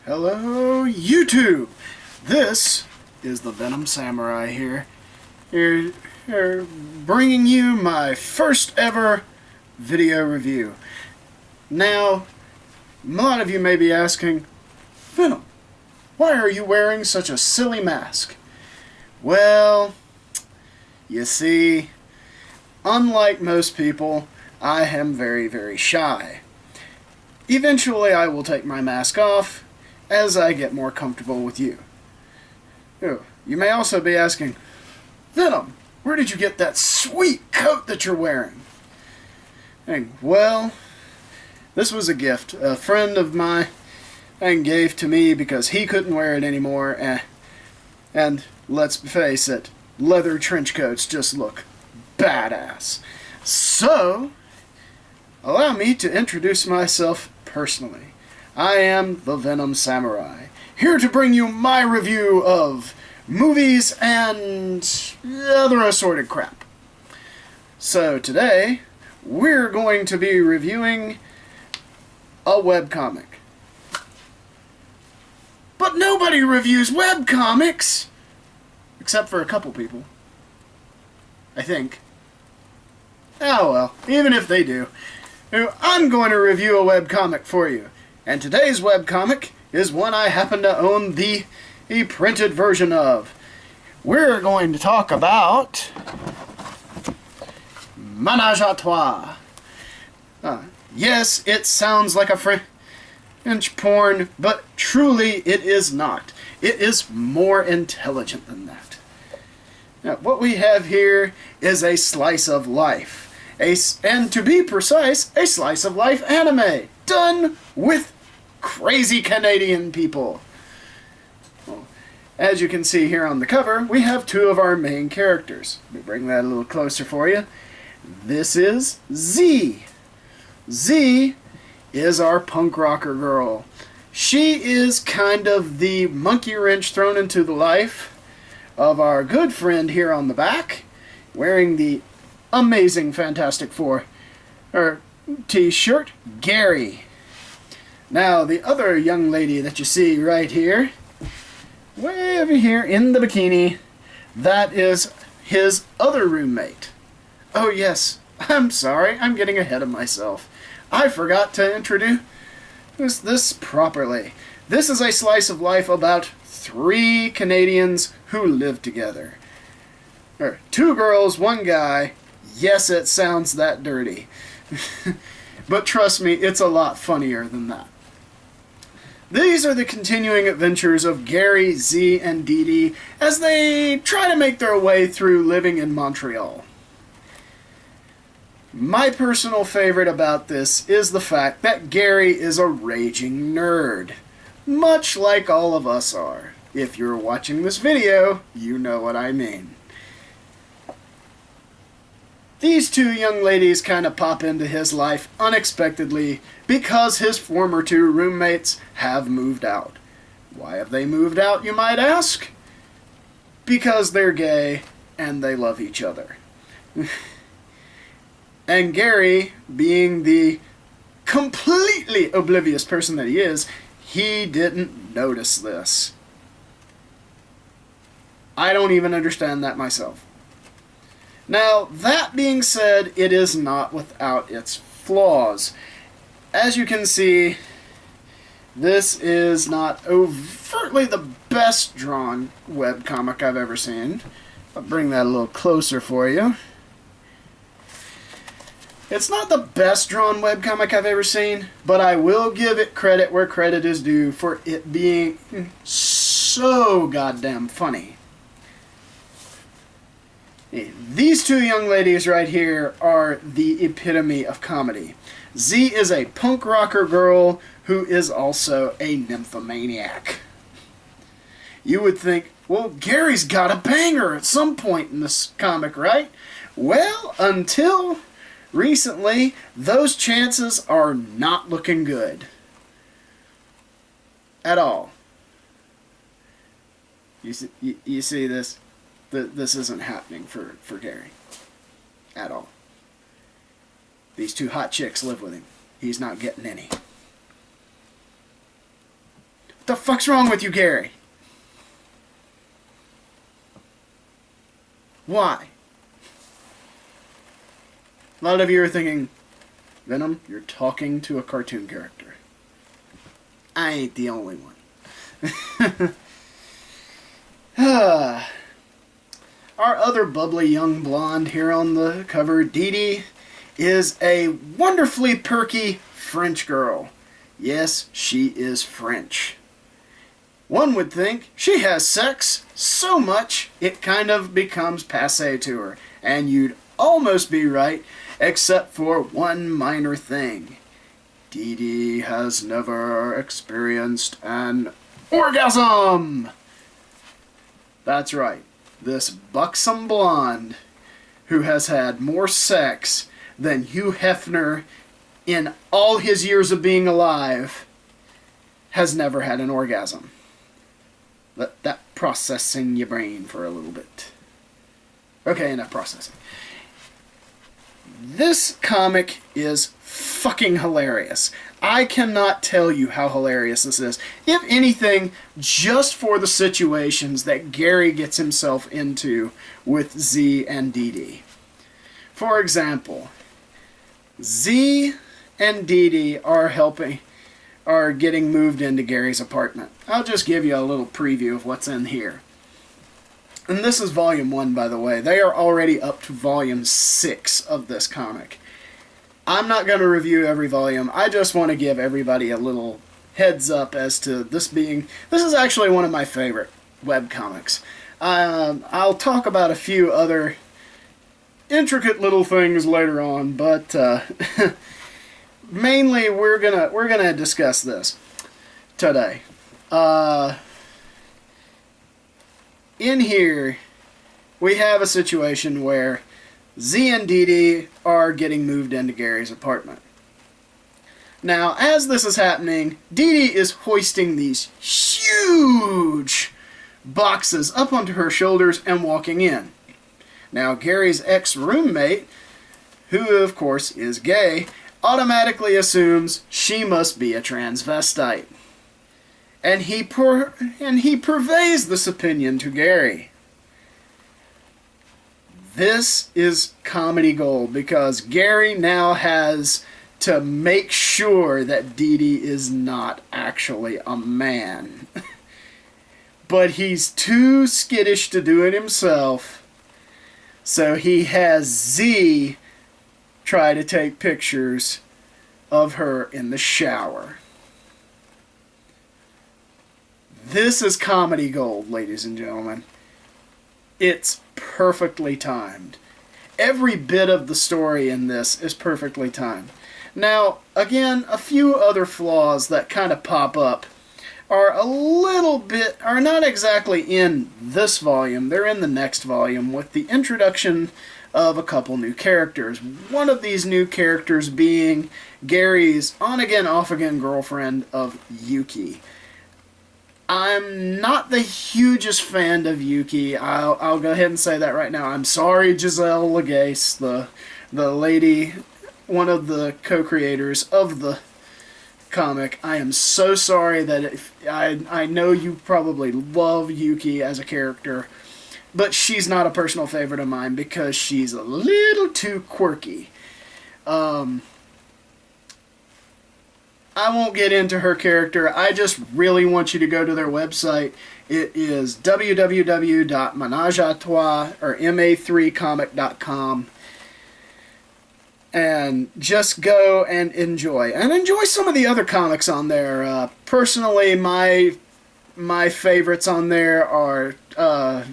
Hello, YouTube! This is the Venomsamurai here, bringing you my first ever video review. Now, a lot of you may be asking, Venom, why are you wearing such a silly mask? Well, you see, unlike most people, I am very, very shy. Eventually, I will take my mask off as I get more comfortable with you. Oh, you may also be asking, Venom, where did you get that sweet coat that you're wearing? Well, this was a gift. A friend of mine gave to me because he couldn't wear it anymore, and let's face it, leather trench coats just look badass. So, allow me to introduce myself personally. I am the Venomsamurai, here to bring you my review of movies and other assorted crap. So today, we're going to be reviewing a webcomic. But nobody reviews webcomics! Except for a couple people. I think. Oh well, even if they do. I'm going to review a webcomic for you. And today's webcomic is one I happen to own the printed version of. We're going to talk about Ménage à Trois. Yes, it sounds like a French porn, but truly it is not. It is more intelligent than that. Now, what we have here is a slice of life. And to be precise, a slice of life anime done with crazy Canadian people. Well, as you can see here on the cover, we have two of our main characters. Let me bring that a little closer for you. This is Z. Z is our punk rocker girl. She is kind of the monkey wrench thrown into the life of our good friend here on the back, wearing the amazing Fantastic Four t-shirt, Gary. Now, the other young lady that you see right here, way over here in the bikini, that is his other roommate. Oh yes, I'm sorry, I'm getting ahead of myself. I forgot to introduce this properly. This is a slice of life about three Canadians who live together. Two girls, one guy. Yes, it sounds that dirty. But trust me, it's a lot funnier than that. These are the continuing adventures of Gary, Z, and Dee Dee as they try to make their way through living in Montreal. My personal favorite about this is the fact that Gary is a raging nerd, much like all of us are. If you're watching this video, you know what I mean. These two young ladies kind of pop into his life unexpectedly because his former two roommates have moved out. Why have they moved out, you might ask? Because they're gay and they love each other. And Gary, being the completely oblivious person that he is, he didn't notice this. I don't even understand that myself. Now, that being said, it is not without its flaws. As you can see, this is not overtly the best drawn webcomic I've ever seen. I'll bring that a little closer for you. It's not the best drawn webcomic I've ever seen, but I will give it credit where credit is due for it being so goddamn funny. These two young ladies right here are the epitome of comedy. Z is a punk rocker girl who is also a nymphomaniac. You would think, well, Gary's got a banger at some point in this comic, right? Well, until recently, those chances are not looking good. At all. You see this? This isn't happening for Gary. At all. These two hot chicks live with him. He's not getting any. the fuck's wrong with you, Gary? Why? A lot of you are thinking, Venom, you're talking to a cartoon character. I ain't the only one. Our other bubbly young blonde here on the cover, Dee Dee, is a wonderfully perky French girl. Yes, she is French. One would think she has sex so much it kind of becomes passé to her. And you'd almost be right, except for one minor thing. Dee Dee has never experienced an orgasm! That's right. This buxom blonde who has had more sex than Hugh Hefner in all his years of being alive has never had an orgasm. Let that process in your brain for a little bit. Okay, enough processing. This comic is fucking hilarious. I cannot tell you how hilarious this is. If anything, just for the situations that Gary gets himself into with Z and Dee Dee. For example, Z and Dee Dee are getting moved into Gary's apartment. I'll just give you a little preview of what's in here. And this is volume 1, by the way. They are already up to volume 6 of this comic. I'm not going to review every volume. I just want to give everybody a little heads up as to this is actually one of my favorite webcomics. I'll talk about a few other intricate little things later on, but mainly we're gonna discuss this today. In here, we have a situation where Z and Dee Dee are getting moved into Gary's apartment. Now, as this is happening, Dee Dee is hoisting these huge boxes up onto her shoulders and walking in. Now, Gary's ex-roommate, who of course is gay, automatically assumes she must be a transvestite. And he purveys this opinion to Gary. This is comedy gold because Gary now has to make sure that Dee Dee is not actually a man. But he's too skittish to do it himself, so he has Z try to take pictures of her in the shower. This is comedy gold, ladies and gentlemen. It's perfectly timed. Every bit of the story in this is perfectly timed. Now, again, a few other flaws that kind of pop up are not exactly in this volume. They're in the next volume with the introduction of a couple new characters. One of these new characters being Gary's on-again, off-again girlfriend of Yuki. I'm not the hugest fan of Yuki. I'll go ahead and say that right now. I'm sorry, Giselle Legace, the lady, one of the co-creators of the comic. I am so sorry that I know you probably love Yuki as a character, but she's not a personal favorite of mine because she's a little too quirky. I won't get into her character. I just really want you to go to their website. It is www.menageatroi or ma3comic.com. And just go and enjoy. And enjoy some of the other comics on there. Personally, my favorites on there are a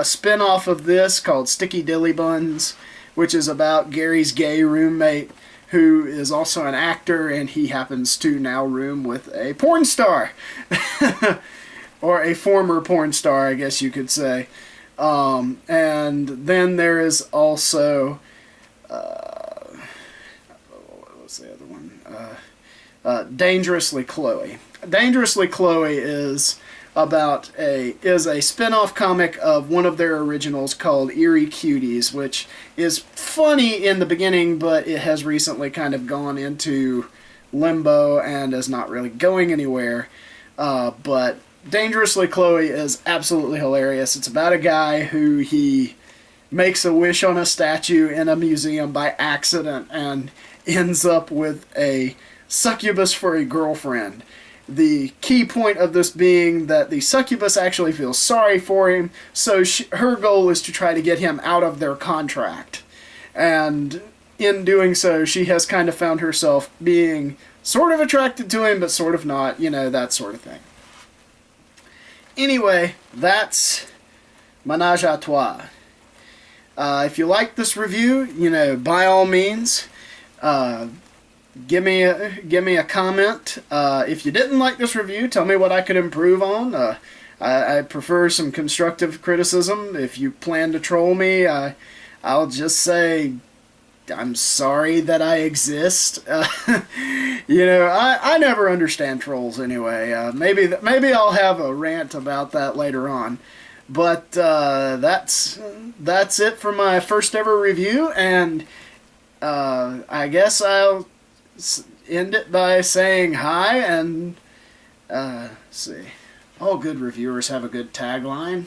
spin-off of this called Sticky Dilly Buns, which is about Gary's gay roommate, who is also an actor, and he happens to now room with a porn star. Or a former porn star, I guess you could say. And then there is also... what's the other one? Dangerously Chloe. Dangerously Chloe is a spin-off comic of one of their originals called Eerie Cuties, which is funny in the beginning, but it has recently kind of gone into limbo and is not really going anywhere. But Dangerously Chloe is absolutely hilarious. It's about a guy who he makes a wish on a statue in a museum by accident and ends up with a succubus for a girlfriend. The key point of this being that the succubus actually feels sorry for him, so her goal is to try to get him out of their contract. And in doing so, she has kind of found herself being sort of attracted to him, but sort of not, that sort of thing. Anyway, that's Menage a Trois. If you like this review, by all means, give me a comment. If you didn't like this review, tell me what I could improve on. I prefer some constructive criticism. If you plan to troll me, I'll just say I'm sorry that I exist. I never understand trolls anyway. Maybe I'll have a rant about that later on. But that's it for my first ever review, and I guess I'll end it by saying hi and see. All good reviewers have a good tagline.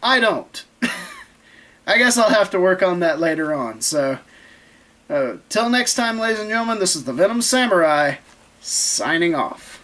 I don't. I guess I'll have to work on that later on. So, till next time, ladies and gentlemen, this is the Venomsamurai signing off.